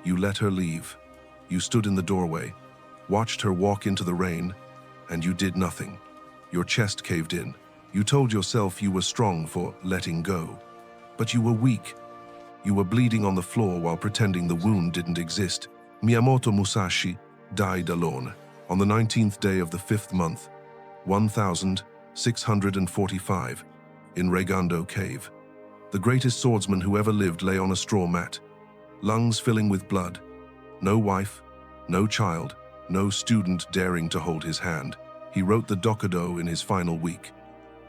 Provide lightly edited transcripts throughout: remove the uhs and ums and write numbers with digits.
You let her leave. You stood in the doorway, watched her walk into the rain, and you did nothing. Your chest caved in. You told yourself you were strong for letting go. But you were weak. You were bleeding on the floor while pretending the wound didn't exist. Miyamoto Musashi died alone on the 19th day of the 5th month, 1645, in Regando Cave. The greatest swordsman who ever lived lay on a straw mat, lungs filling with blood. No wife, no child, no student daring to hold his hand. He wrote the Dokkōdō in his final week.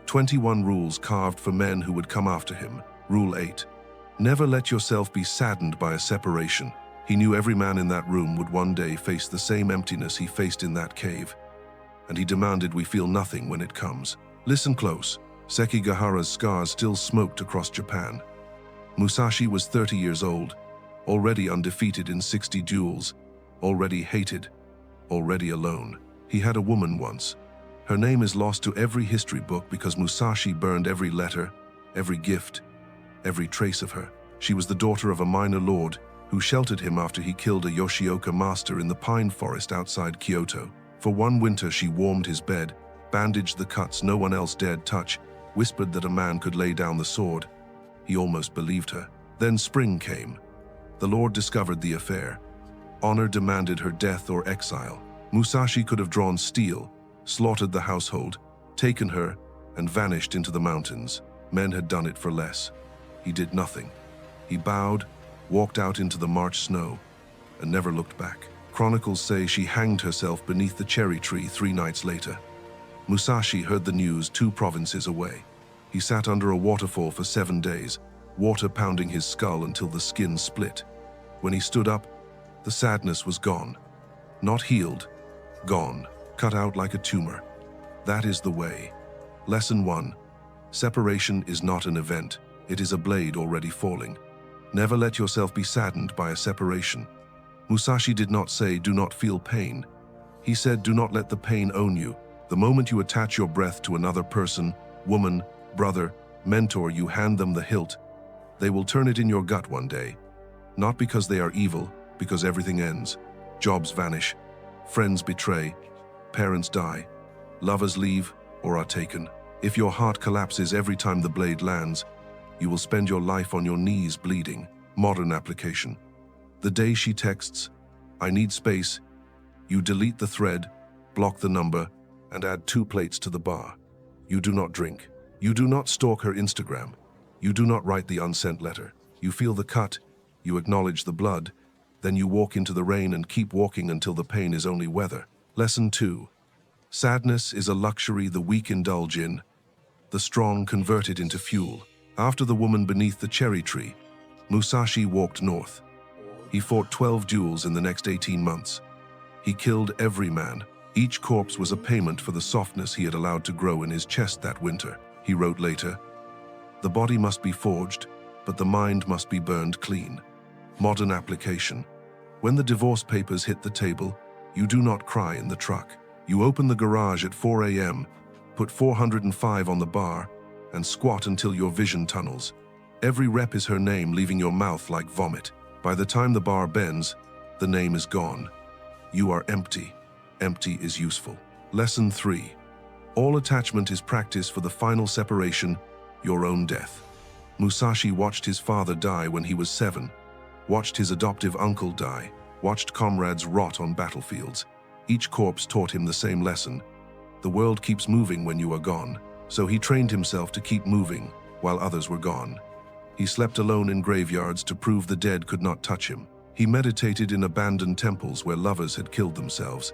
21 rules carved for men who would come after him. Rule 8. Never let yourself be saddened by a separation. He knew every man in that room would one day face the same emptiness he faced in that cave, and he demanded we feel nothing when it comes. Listen close. Sekigahara's scars still smoked across Japan. Musashi was 30 years old, already undefeated in 60 duels, already hated, already alone. He had a woman once. Her name is lost to every history book because Musashi burned every letter, every gift, every trace of her. She was the daughter of a minor lord who sheltered him after he killed a Yoshioka master in the pine forest outside Kyoto. For one winter she warmed his bed, bandaged the cuts no one else dared touch, whispered that a man could lay down the sword. He almost believed her. Then spring came. The lord discovered the affair. Honor demanded her death or exile. Musashi could have drawn steel, slaughtered the household, taken her, and vanished into the mountains. Men had done it for less. He did nothing. He bowed, walked out into the March snow, and never looked back. Chronicles say she hanged herself beneath the cherry tree 3 nights later. Musashi heard the news 2 provinces away. He sat under a waterfall for 7 days, water pounding his skull until the skin split. When he stood up, the sadness was gone. Not healed, gone, cut out like a tumor. That is the way. Lesson 1. Separation is not an event. It is a blade already falling. Never let yourself be saddened by a separation. Musashi did not say, do not feel pain. He said, do not let the pain own you. The moment you attach your breath to another person, woman, brother, mentor, you hand them the hilt. They will turn it in your gut one day. Not because they are evil, because everything ends. Jobs vanish. Friends betray. Parents die. Lovers leave or are taken. If your heart collapses every time the blade lands, you will spend your life on your knees bleeding. Modern application. The day she texts, I need space, you delete the thread, block the number, and add 2 plates to the bar. You do not drink. You do not stalk her Instagram. You do not write the unsent letter. You feel the cut, you acknowledge the blood, then you walk into the rain and keep walking until the pain is only weather. Lesson 2. Sadness is a luxury the weak indulge in. The strong convert it into fuel. After the woman beneath the cherry tree, Musashi walked north. He fought 12 duels in the next 18 months. He killed every man. Each corpse was a payment for the softness he had allowed to grow in his chest that winter. He wrote later, the body must be forged, but the mind must be burned clean. Modern application. When the divorce papers hit the table, you do not cry in the truck. You open the garage at 4 a.m., put 405 on the bar, and squat until your vision tunnels. Every rep is her name, leaving your mouth like vomit. By the time the bar bends, the name is gone. You are empty. Empty is useful. Lesson 3. All attachment is practice for the final separation, your own death. Musashi watched his father die when he was 7, watched his adoptive uncle die, watched comrades rot on battlefields. Each corpse taught him the same lesson. The world keeps moving when you are gone, so he trained himself to keep moving while others were gone. He slept alone in graveyards to prove the dead could not touch him. He meditated in abandoned temples where lovers had killed themselves.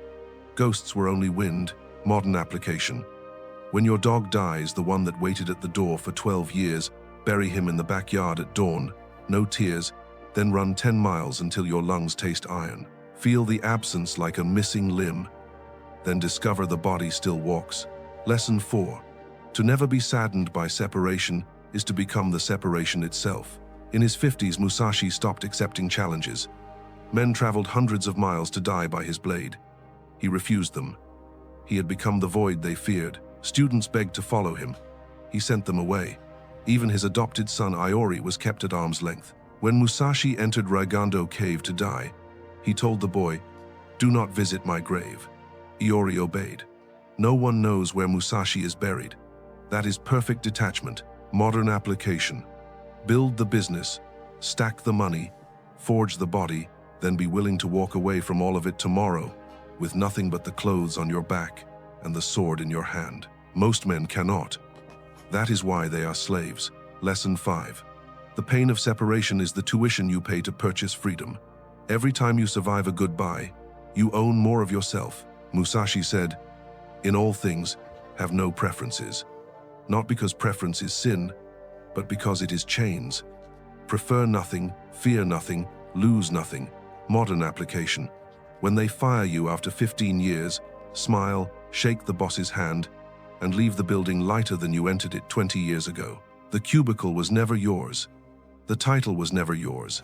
Ghosts were only wind. Modern application. When your dog dies, the one that waited at the door for 12 years, bury him in the backyard at dawn. No tears, then run 10 miles until your lungs taste iron. Feel the absence like a missing limb, then discover the body still walks. Lesson 4. To never be saddened by separation is to become the separation itself. In his 50s, Musashi stopped accepting challenges. Men traveled hundreds of miles to die by his blade. He refused them. He had become the void they feared. Students begged to follow him. He sent them away. Even his adopted son Iori was kept at arm's length. When Musashi entered Raigando Cave to die, he told the boy, "Do not visit my grave." Iori obeyed. No one knows where Musashi is buried. That is perfect detachment, modern application. Build the business, stack the money, forge the body, then be willing to walk away from all of it tomorrow with nothing but the clothes on your back and the sword in your hand. Most men cannot. That is why they are slaves. Lesson 5. The pain of separation is the tuition you pay to purchase freedom. Every time you survive a goodbye, you own more of yourself. Musashi said, "In all things, have no preferences. Not because preference is sin, but because it is chains. Prefer nothing, fear nothing, lose nothing." Modern application. When they fire you after 15 years, smile, shake the boss's hand, and leave the building lighter than you entered it 20 years ago. The cubicle was never yours. The title was never yours.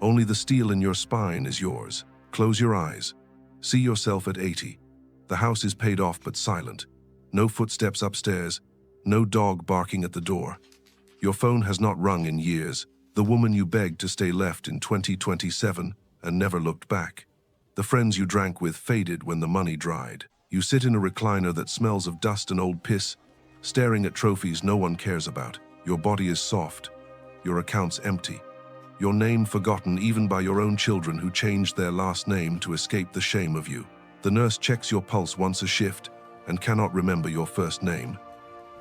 Only the steel in your spine is yours. Close your eyes. See yourself at 80. The house is paid off but silent. No footsteps upstairs. No dog barking at the door. Your phone has not rung in years. The woman you begged to stay left in 2027 and never looked back. The friends you drank with faded when the money dried. You sit in a recliner that smells of dust and old piss, staring at trophies no one cares about. Your body is soft. Your accounts empty. Your name forgotten even by your own children who changed their last name to escape the shame of you. The nurse checks your pulse once a shift and cannot remember your first name.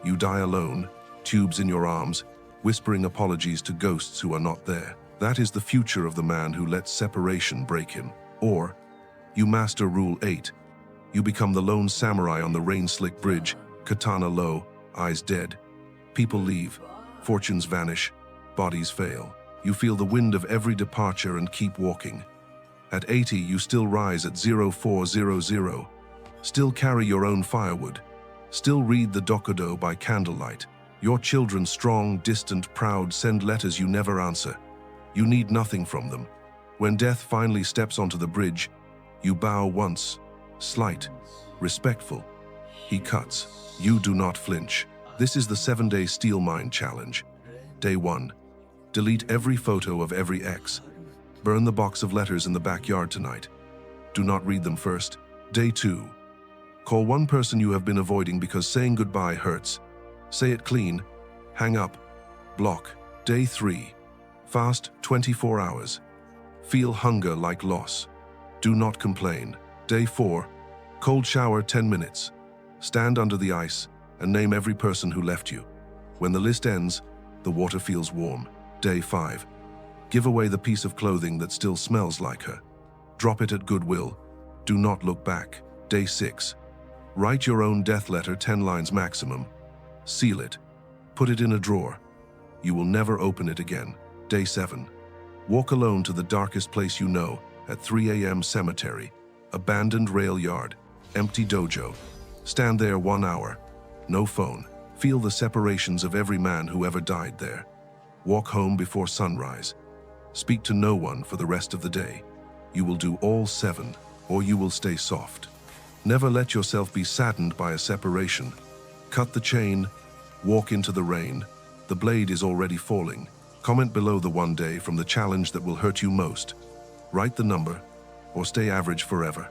You die alone, tubes in your arms, whispering apologies to ghosts who are not there. That is the future of the man who lets separation break him. Or, you master Rule 8. You become the lone samurai on the rain-slick bridge, katana low, eyes dead. People leave, fortunes vanish, bodies fail. You feel the wind of every departure and keep walking. At 80, you still rise at 0400, still carry your own firewood, still read the Dokkōdō by candlelight. Your children, strong, distant, proud, send letters you never answer. You need nothing from them. When death finally steps onto the bridge, you bow once, slight, respectful. He cuts. You do not flinch. This is the 7-day Steel Mind Challenge. Day 1. Delete every photo of every ex. Burn the box of letters in the backyard tonight. Do not read them first. Day 2. Call one person you have been avoiding because saying goodbye hurts. Say it clean. Hang up. Block. Day 3. Fast 24 hours. Feel hunger like loss. Do not complain. Day 4. Cold shower 10 minutes. Stand under the ice and name every person who left you. When the list ends, the water feels warm. Day 5. Give away the piece of clothing that still smells like her. Drop it at Goodwill. Do not look back. Day 6. Write your own death letter, 10 lines maximum. Seal it. Put it in a drawer. You will never open it again. Day 7. Walk alone to the darkest place you know, at 3 a.m. cemetery, abandoned rail yard, empty dojo. Stand there 1 hour. No phone. Feel the separations of every man who ever died there. Walk home before sunrise. Speak to no one for the rest of the day. You will do all 7, or you will stay soft. Never let yourself be saddened by a separation. Cut the chain, walk into the rain. The blade is already falling. Comment below the 1 day from the challenge that will hurt you most. Write the number, or stay average forever.